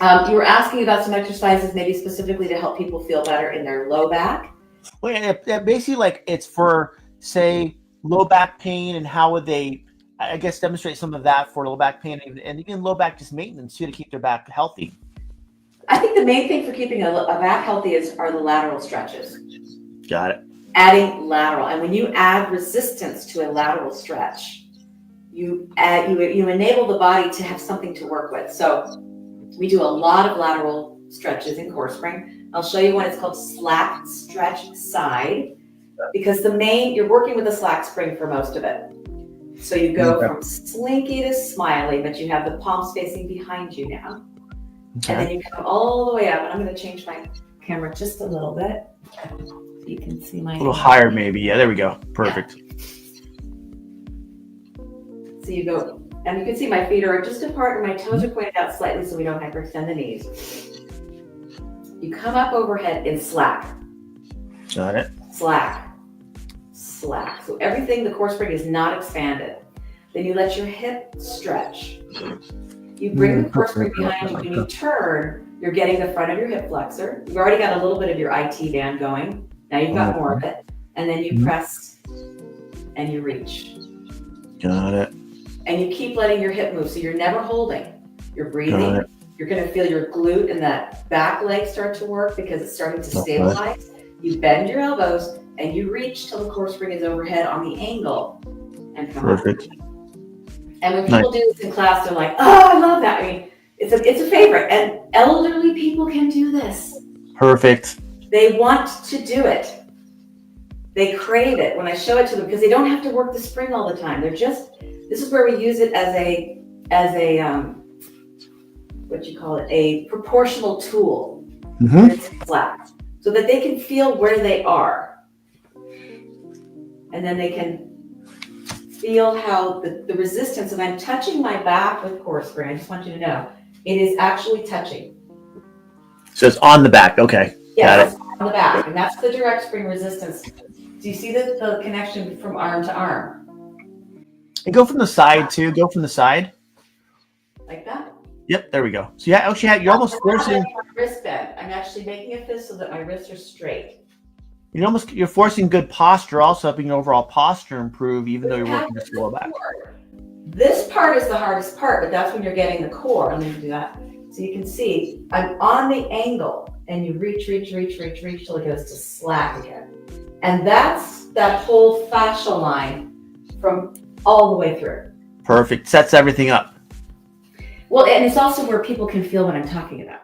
You were asking about some exercises, maybe specifically to help people feel better in their low back. Well, basically, like it's for, say, low back pain, and how would they, I guess, demonstrate some of that for low back pain, and even low back just maintenance too, to keep their back healthy. I think the main thing for keeping a back healthy are the lateral stretches. Got it. Adding lateral, and when you add resistance to a lateral stretch, you enable the body to have something to work with. So we do a lot of lateral stretches in CoreSpring. I'll show you one. It's called slack stretch side, because you're working with a slack spring for most of it. So you go from slinky to smiley, but you have the palms facing behind you now. Okay. And then you come all the way up. And I'm going to change my camera just a little bit so you can see my... A little higher maybe. Yeah, there we go. Perfect. Yeah. So you go, and you can see my feet are just apart and my toes are pointed out slightly so we don't hyperextend the knees. You come up overhead in slack. Got it. Slack. Slack. So everything, the CoreSpring is not expanded. Then you let your hip stretch. You bring the CoreSpring behind you. When you turn, you're getting the front of your hip flexor. You've already got a little bit of your IT band going. Now you've got more of it. And then you press and you reach. Got it. And you keep letting your hip move. So you're never holding. You're breathing. You're going to feel your glute and that back leg start to work because it's starting to stabilize. You bend your elbows and you reach till the CoreSpring is overhead on the angle and come up. And when people do this in class, they're like, "Oh, I love that." I mean, it's a favorite. And elderly people can do this. Perfect. They want to do it. They crave it when I show it to them because they don't have to work the spring all the time. This is where we use it as a a proportional tool. It's flat, so that they can feel where they are. And then they can feel how the resistance, and I'm touching my back with CoreSpring. I just want you to know, it is actually touching. So it's on the back, okay. Yeah, it's on the back, and that's the direct spring resistance. Do you see the connection from arm to arm? And go from the side too, go from the side. Like that? Yep, there we go. So you're almost forcing... wrist bend. I'm actually making a fist so that my wrists are straight. You're forcing good posture, also helping your overall posture improve, even though you're working the lower back. This part is the hardest part, but that's when you're getting the core. Let me do that. So you can see I'm on the angle, and you reach till it goes to slack again. And that's that whole fascia line from all the way through. Perfect. Sets everything up. Well, and it's also where people can feel what I'm talking about.